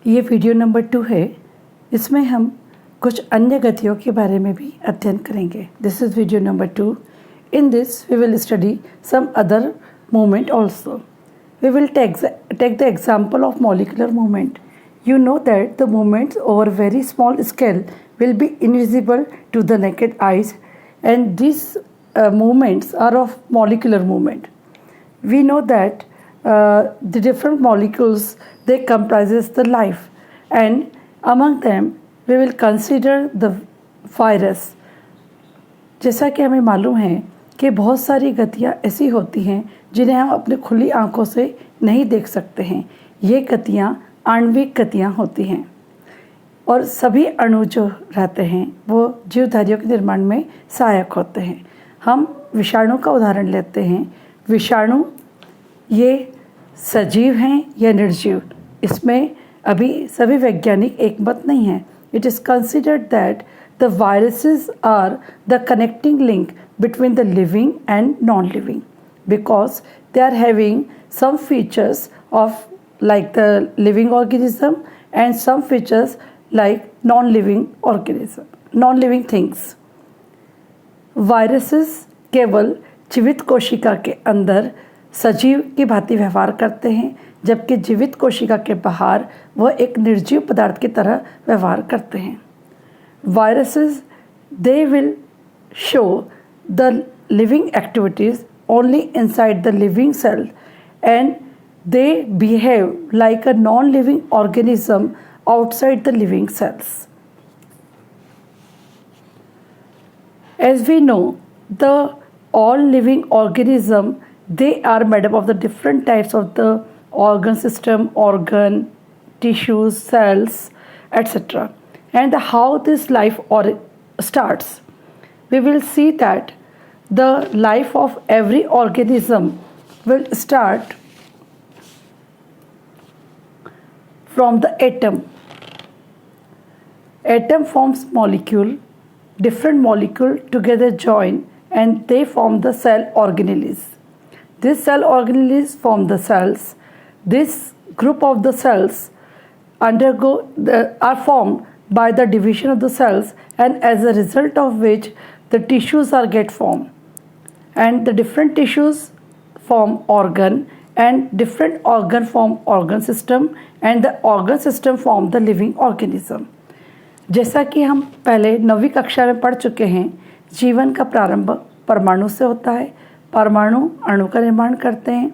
ये video number 2 है। इसमें हम कुछ अन्य गतियों के बारे में भी अध्ययन करेंगे। This is video number 2। In this we will study some other movement also. We will take the example of molecular movement. You know that the movements over very small scale will be invisible to the naked eyes, and these movements are of molecular movement. We know that the different molecules, they comprises the life, and among them we will consider the virus. जैसा कि हमें मालूम है कि बहुत सारी गतियाँ ऐसी होती हैं जिन्हें हम अपने खुली आंखों से नहीं देख सकते हैं। ये गतियाँ आणविक गतियाँ होती हैं और सभी अणु जो रहते हैं वो जीवधारियों के निर्माण में सहायक होते हैं। हम विषाणु का उदाहरण लेते हैं। विषाणु ये सजीव हैं या निर्जीव, इसमें अभी सभी वैज्ञानिक एकमत नहीं हैं। It is considered that the viruses are the connecting link between the living and non-living, because they are having some features of like the living organism and some features like non-living things. Viruses केवल जीवित कोशिका के अंदर सजीव की भांति व्यवहार करते हैं, जबकि जीवित कोशिका के बाहर वह एक निर्जीव पदार्थ की तरह व्यवहार करते हैं। Viruses, they will show the living activities only inside the living cell, and they behave like a non-living organism outside the living cells. As we know, the all living organism, they are made up of the different types of the organ system, organ, tissues, cells, etc. And how this life starts, we will see that the life of every organism will start from the atom. Atom forms molecule, different molecule together join and they form the cell organelles. This cell organelles form the cells. This group of the cells are formed by the division of the cells, and as a result of which the tissues are get formed, and the different tissues form organ, and different organ form organ system, and the organ system form the living organism. जैसा कि हम पहले 9वीं कक्षा में पढ़ चुके हैं, जीवन का प्रारंभ परमाणु से होता है। परमाणु अणु का निर्माण करते हैं,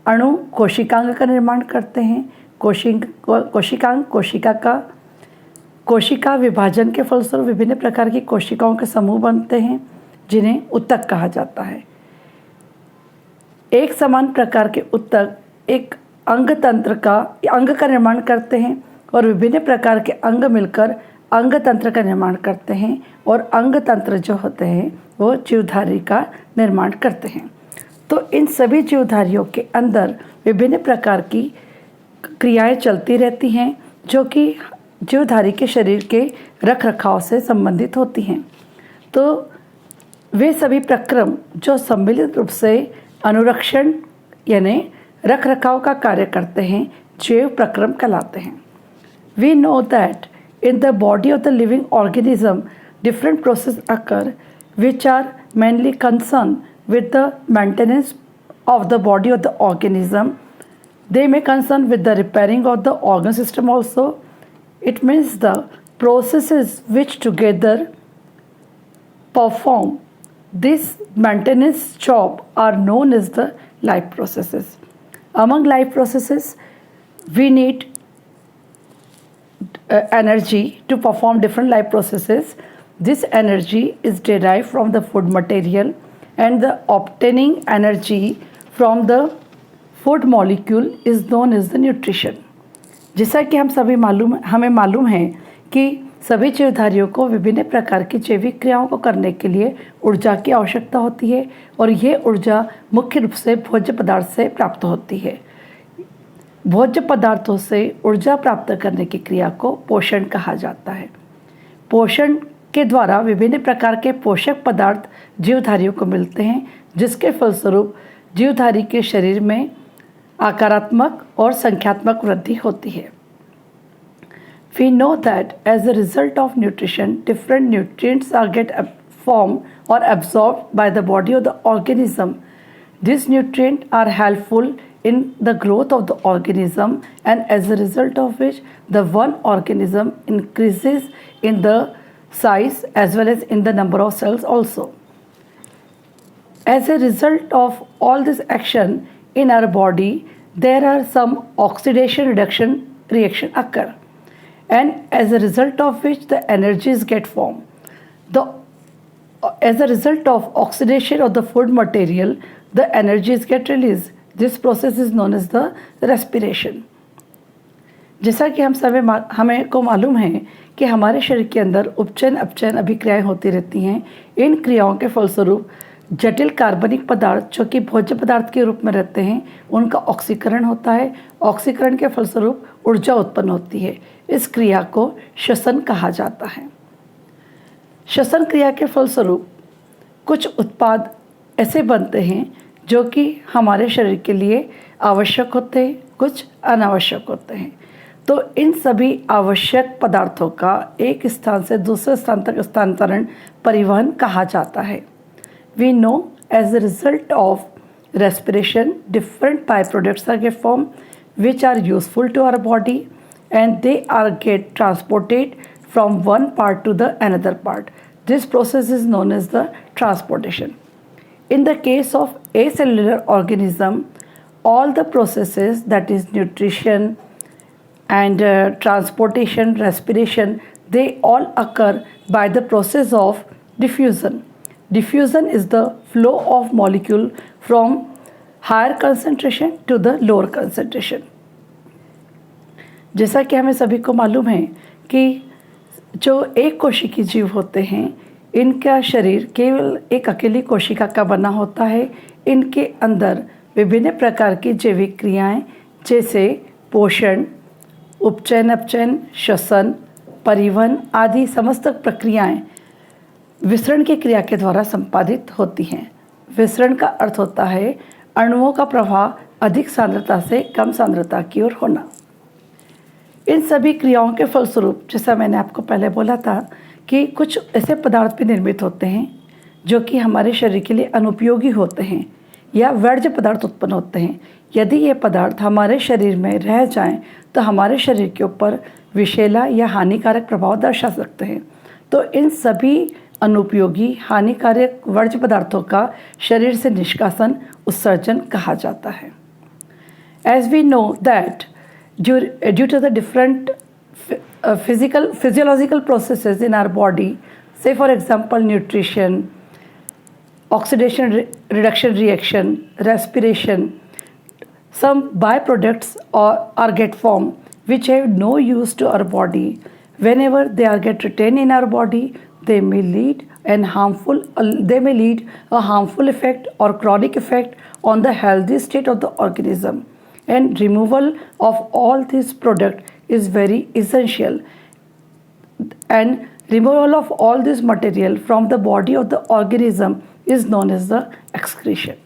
अणु कोशिकांग का निर्माण करते हैं, कोशिकांग कोशिका विभाजन के फलस्वरूप विभिन्न प्रकार की कोशिकाओं के समूह बनते हैं जिन्हें ऊतक कहा जाता है। एक समान प्रकार के ऊतक एक अंग का निर्माण करते हैं और विभिन्न प्रकार के अंग मिलकर अंग तंत्र का निर्माण करते हैं, और अंग तंत्र जो होते हैं वो जीवधारी का निर्माण करते हैं। तो इन सभी जीवधारियों के अंदर विभिन्न प्रकार की क्रियाएं चलती रहती हैं जो कि जीवधारी के शरीर के रख रखाव से संबंधित होती हैं। तो वे सभी प्रक्रम जो सम्मिलित रूप से अनुरक्षण यानी रख रखाव का कार्य करते हैं जैव प्रक्रम कहलाते हैं। We know that in the body of the living organism different process occur which are mainly concern with the maintenance of the body of the organism. They may concern with the repairing of the organ system also. It means the processes which together perform this maintenance job are known as the life processes. Among life processes, we need energy to perform different life processes. This energy is derived from the food material, and the obtaining energy from the food molecule is known as the nutrition. जैसा कि हमें मालूम है कि सभी जीवधारियों को विभिन्न प्रकार की जैविक क्रियाओं को करने के लिए ऊर्जा की आवश्यकता होती है, और ये ऊर्जा मुख्य रूप से भोज्य पदार्थ से प्राप्त होती है। भोज्य पदार्थों से ऊर्जा प्राप्त करने की क्रिया को पोषण कहा जाता है। पोषण के द्वारा विभिन्न प्रकार के पोषक पदार्थ जीवधारियों को मिलते हैं, जिसके फलस्वरूप जीवधारी के शरीर में आकारात्मक और संख्यात्मक वृद्धि होती है। We know that as a result of nutrition, different nutrients are formed or absorbed by the body of the organism. These nutrients are helpful in the growth of the organism, and as a result of which the one organism increases in the size as well as in the number of cells also. As a result of all this action in our body, there are some oxidation reduction reaction occur, and as a result of which the energies get formed. As a result of oxidation of the food material, the energies get released. This process is known as the respiration. जैसा कि हमें को मालूम है कि हमारे शरीर के अंदर उपचयन अपचयन अभिक्रियाएं होती रहती हैं। इन क्रियाओं के फलस्वरूप जटिल कार्बनिक पदार्थ जो कि भोज्य पदार्थ के रूप में रहते हैं, उनका ऑक्सीकरण होता है। ऑक्सीकरण के फलस्वरूप ऊर्जा उत्पन्न होती है। इस क्रिया को श्वसन कहा जाता है। श्वसन क्रिया के फलस्वरूप कुछ उत्पाद ऐसे बनते हैं जो कि हमारे शरीर के लिए आवश्यक होते हैं, कुछ अनावश्यक होते हैं। तो इन सभी आवश्यक पदार्थों का एक स्थान से दूसरे स्थान तक स्थानांतरण परिवहन कहा जाता है। We know as a result of respiration, different byproducts are get formed which are useful to our body, and they are get transported from one part to the another part. This process is known as the transportation. In the case of acellular organism, all the processes, that is nutrition and transportation, respiration, they all occur by the process of diffusion. Diffusion is the flow of molecule from higher concentration to the lower concentration. जैसा कि हमें सभी को मालूम है कि जो एक कोशिकी जीव होते हैं, इनका शरीर केवल एक अकेली कोशिका का बना होता है। इनके अंदर विभिन्न प्रकार की जैविक क्रियाएं जैसे पोषण, उपचयन अपचयन, श्वसन, परिवहन आदि समस्त प्रक्रियाएं विसरण की क्रिया के द्वारा संपादित होती हैं। विसरण का अर्थ होता है अणुओं का प्रवाह अधिक सांद्रता से कम सांद्रता की ओर होना। इन सभी क्रियाओं के फलस्वरूप, जैसा मैंने आपको पहले बोला था कि कुछ ऐसे पदार्थ भी निर्मित होते हैं जो कि हमारे शरीर के लिए अनुपयोगी होते हैं या वर्ज्य पदार्थ उत्पन्न होते हैं। यदि ये पदार्थ हमारे शरीर में रह जाएं तो हमारे शरीर के ऊपर विषैला या हानिकारक प्रभाव दर्शा सकते हैं। तो इन सभी अनुपयोगी हानिकारक वर्ज्य पदार्थों का शरीर से निष्कासन उत्सर्जन कहा जाता है। As we know that due to the different physiological processes in our body, say for example nutrition, oxidation reduction reaction, respiration, some byproducts are get formed which have no use to our body. Whenever they are get retained in our body, they may lead a harmful effect or chronic effect on the healthy state of the organism, and removal of all these products is very essential, and removal of all this material from the body of the organism is known as the excretion.